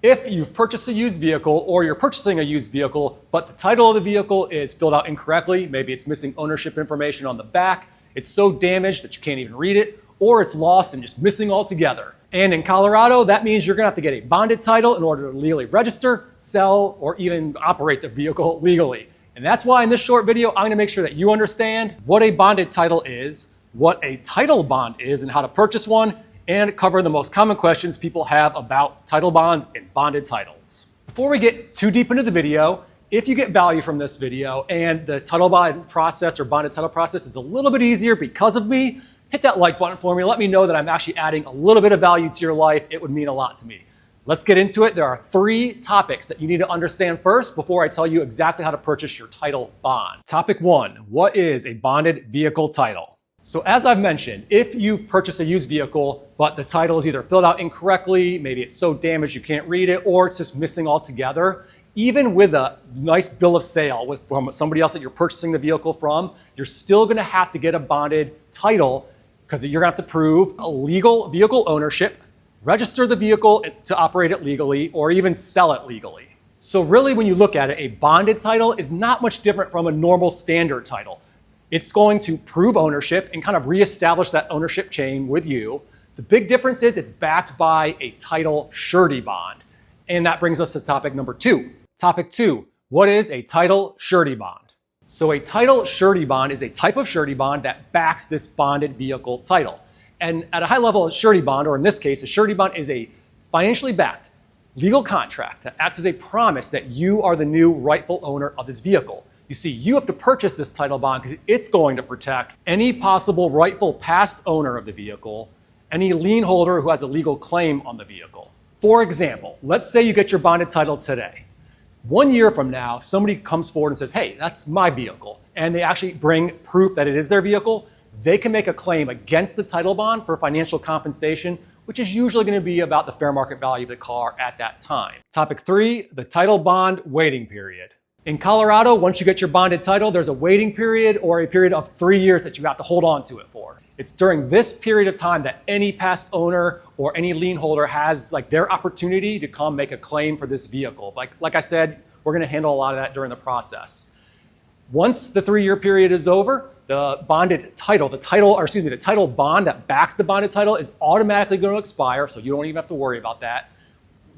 If you've purchased a used vehicle or you're purchasing a used vehicle, but the title of the vehicle is filled out incorrectly, maybe it's missing ownership information on the back, it's so damaged that you can't even read it, or it's lost and just missing altogether. And in Colorado, that means you're gonna have to get a bonded title in order to legally register, sell, or even operate the vehicle legally. And that's why in this short video, I'm gonna make sure that you understand what a bonded title is, what a title bond is and how to purchase one, and cover the most common questions people have about title bonds and bonded titles. Before we get too deep into the video, if you get value from this video and the title bond process or bonded title process is a little bit easier because of me, hit that like button for me. Let me know that I'm actually adding a little bit of value to your life. It would mean a lot to me. Let's get into it. There are 3 topics that you need to understand first before I tell you exactly how to purchase your title bond. Topic 1, what is a bonded vehicle title? So as I've mentioned, if you've purchased a used vehicle, but the title is either filled out incorrectly, maybe it's so damaged you can't read it, or it's just missing altogether, even with a nice bill of sale from somebody else that you're purchasing the vehicle from, you're still gonna have to get a bonded title because you're gonna have to prove a legal vehicle ownership, register the vehicle to operate it legally, or even sell it legally. So really when you look at it, a bonded title is not much different from a normal standard title. It's going to prove ownership and kind of reestablish that ownership chain with you. The big difference is it's backed by a title surety bond. And that brings us to topic number 2. Topic 2, what is a title surety bond? So a title surety bond is a type of surety bond that backs this bonded vehicle title. And at a high level, a surety bond, or in this case, a surety bond is a financially backed legal contract that acts as a promise that you are the new rightful owner of this vehicle. You see, you have to purchase this title bond because it's going to protect any possible rightful past owner of the vehicle, any lien holder who has a legal claim on the vehicle. For example, let's say you get your bonded title today. 1 year from now, somebody comes forward and says, hey, that's my vehicle, and they actually bring proof that it is their vehicle. They can make a claim against the title bond for financial compensation, which is usually going to be about the fair market value of the car at that time. Topic 3, the title bond waiting period. In Colorado, once you get your bonded title, there's a waiting period or a period of 3 years that you have to hold on to it for. It's during this period of time that any past owner or any lien holder has their opportunity to come make a claim for this vehicle. Like I said, we're gonna handle a lot of that during the process. Once the 3-year period is over, the bonded title, the title bond that backs the bonded title is automatically going to expire, so you don't even have to worry about that.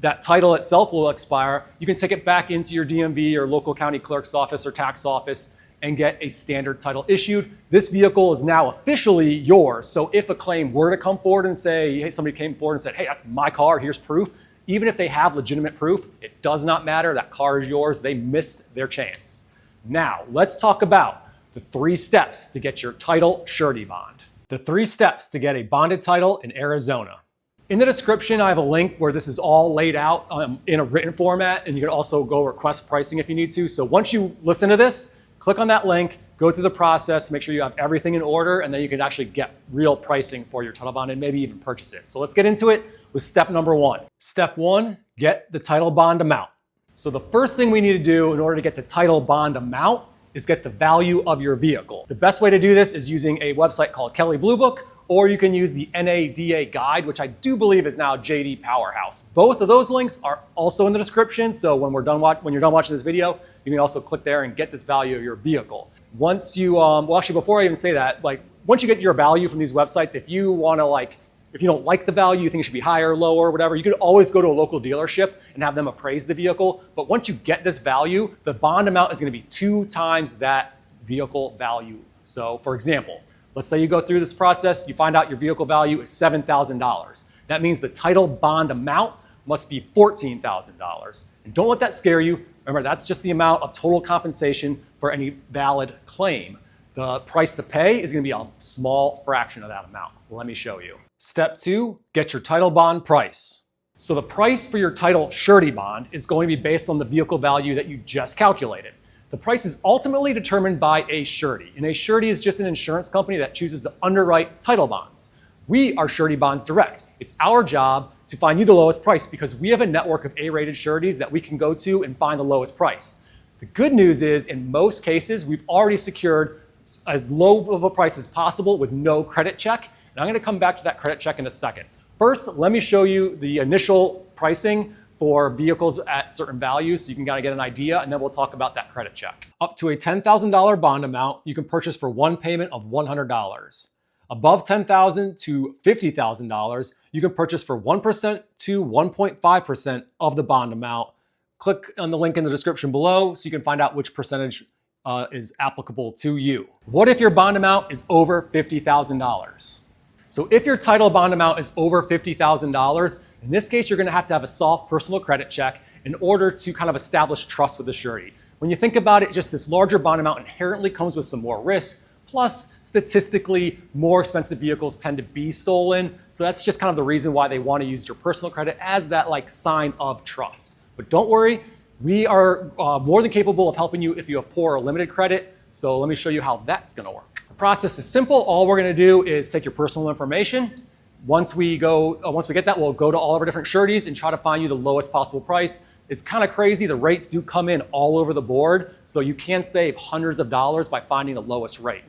That title itself will expire. You can take it back into your DMV or local county clerk's office or tax office and get a standard title issued. This vehicle is now officially yours. So if a claim were to come forward and say, hey, somebody came forward and said, hey, that's my car, here's proof. Even if they have legitimate proof, it does not matter. That car is yours. They missed their chance. Now, let's talk about the 3 steps to get your title surety bond. The 3 steps to get a bonded title in Arizona. In the description, I have a link where this is all laid out in a written format, and you can also go request pricing if you need to. So once you listen to this, click on that link, go through the process, make sure you have everything in order, and then you can actually get real pricing for your title bond and maybe even purchase it. So let's get into it with step number 1. Step 1, get the title bond amount. So the first thing we need to do in order to get the title bond amount is get the value of your vehicle. The best way to do this is using a website called Kelley Blue Book, or you can use the NADA guide, which I do believe is now JD Powerhouse. Both of those links are also in the description, so when you're done watching this video, you can also click there and get this value of your vehicle. Once you, well actually before I even say that, once you get your value from these websites, if you don't like the value, you think it should be higher, lower, whatever, you could always go to a local dealership and have them appraise the vehicle. But once you get this value, the bond amount is gonna be 2 times that vehicle value. So for example, let's say you go through this process, you find out your vehicle value is $7,000. That means the title bond amount must be $14,000. And don't let that scare you. Remember, that's just the amount of total compensation for any valid claim. The price to pay is going to be a small fraction of that amount. Well, let me show you. Step 2, get your title bond price. So the price for your title surety bond is going to be based on the vehicle value that you just calculated. The price is ultimately determined by a surety, and a surety is just an insurance company that chooses to underwrite title bonds. We are Surety Bonds Direct. It's our job to find you the lowest price because we have a network of A-rated sureties that we can go to and find the lowest price. The good news is, in most cases, we've already secured as low of a price as possible with no credit check, and I'm going to come back to that credit check in a second. First, let me show you the initial pricing for vehicles at certain values, so you can kind of get an idea, and then we'll talk about that credit check. Up to a $10,000 bond amount, you can purchase for one payment of $100. Above $10,000 to $50,000, you can purchase for 1% to 1.5% of the bond amount. Click on the link in the description below so you can find out which percentage is applicable to you. What if your bond amount is over $50,000? So if your title bond amount is over $50,000, in this case, you're gonna have to have a soft personal credit check in order to kind of establish trust with the surety. When you think about it, just this larger bond amount inherently comes with some more risk. Plus, statistically, more expensive vehicles tend to be stolen. So that's just kind of the reason why they want to use your personal credit as that like sign of trust. But don't worry, we are more than capable of helping you if you have poor or limited credit. So let me show you how that's gonna work. The process is simple. All we're gonna do is take your personal information. Once we get that, we'll go to all of our different sureties and try to find you the lowest possible price. It's kind of crazy. The rates do come in all over the board. So you can save hundreds of dollars by finding the lowest rate.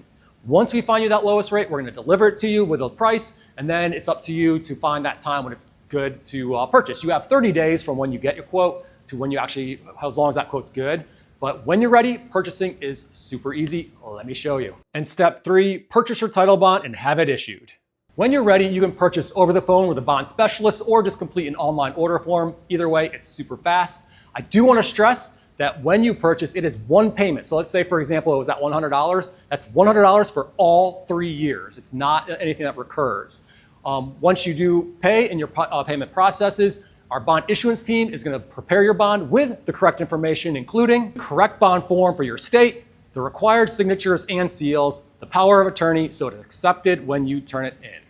Once we find you that lowest rate, we're gonna deliver it to you with a price, and then it's up to you to find that time when it's good to purchase. You have 30 days from when you get your quote to when you actually, as long as that quote's good. But when you're ready, purchasing is super easy. Let me show you. And step 3, purchase your title bond and have it issued. When you're ready, you can purchase over the phone with a bond specialist or just complete an online order form. Either way, it's super fast. I do want to stress that when you purchase, it is one payment. So let's say, for example, it was at $100. That's $100 for all 3 years. It's not anything that recurs. Once you do pay and your payment processes, our bond issuance team is going to prepare your bond with the correct information, including the correct bond form for your state, the required signatures and seals, the power of attorney, so it is accepted when you turn it in.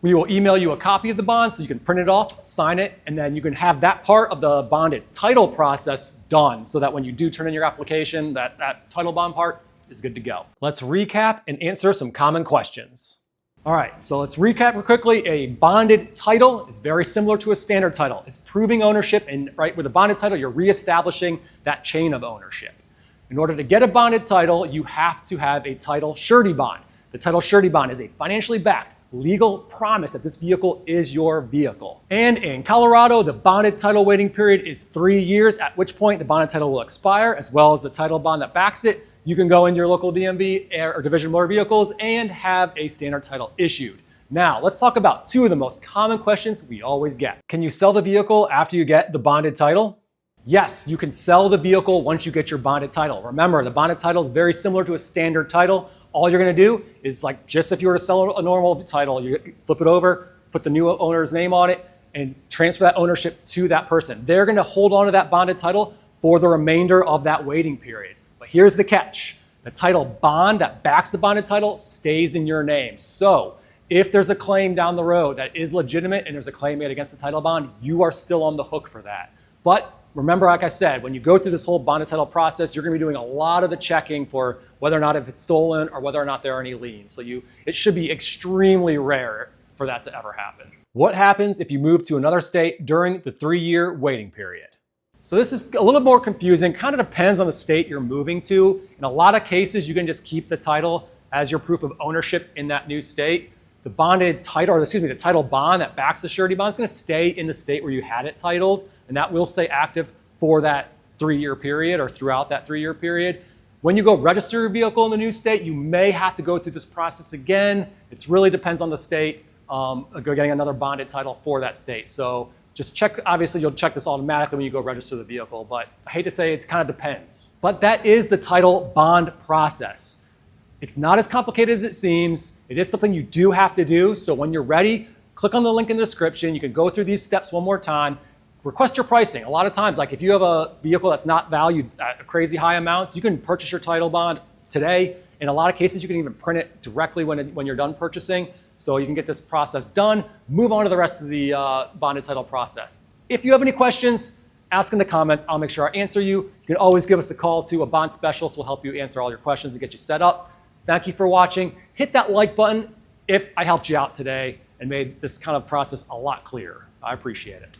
We will email you a copy of the bond so you can print it off, sign it, and then you can have that part of the bonded title process done so that when you do turn in your application, that title bond part is good to go. Let's recap and answer some common questions. All right, so let's recap quickly. A bonded title is very similar to a standard title. It's proving ownership, and right with a bonded title, you're reestablishing that chain of ownership. In order to get a bonded title, you have to have a title surety bond. The title surety bond is a financially backed legal promise that this vehicle is your vehicle. And in Colorado, the bonded title waiting period is 3 years, at which point the bonded title will expire, as well as the title bond that backs it. You can go into your local DMV or Division of Motor Vehicles and have a standard title issued. Now, let's talk about 2 of the most common questions we always get. Can you sell the vehicle after you get the bonded title? Yes, you can sell the vehicle once you get your bonded title. Remember, the bonded title is very similar to a standard title. All you're gonna do is like just if you were to sell a normal title, you flip it over, put the new owner's name on it, and transfer that ownership to that person. They're gonna hold on to that bonded title for the remainder of that waiting period. But here's the catch. The title bond that backs the bonded title stays in your name. So if there's a claim down the road that is legitimate and there's a claim made against the title bond, you are still on the hook for that. But remember, like I said, when you go through this whole bonded title process, you're gonna be doing a lot of the checking for whether or not if it's stolen or whether or not there are any liens. So it should be extremely rare for that to ever happen. What happens if you move to another state during the 3-year waiting period? So this is a little more confusing, kind of depends on the state you're moving to. In a lot of cases, you can just keep the title as your proof of ownership in that new state. The bonded title, or excuse me, the title bond that backs the surety bond is gonna stay in the state where you had it titled, and that will stay active for that 3-year period or throughout that 3-year period. When you go register your vehicle in the new state, you may have to go through this process again. It really depends on the state, getting another bonded title for that state. So just check, obviously you'll check this automatically when you go register the vehicle, but I hate to say it kind of depends. But that is the title bond process. It's not as complicated as it seems. It is something you do have to do. So when you're ready, click on the link in the description. You can go through these steps one more time. Request your pricing. A lot of times, like if you have a vehicle that's not valued at crazy high amounts, you can purchase your title bond today. In a lot of cases, you can even print it directly when you're done purchasing. So you can get this process done, move on to the rest of the bonded title process. If you have any questions, ask in the comments. I'll make sure I answer you. You can always give us a call to a bond specialist. We'll help you answer all your questions and get you set up. Thank you for watching. Hit that like button if I helped you out today and made this kind of process a lot clearer. I appreciate it.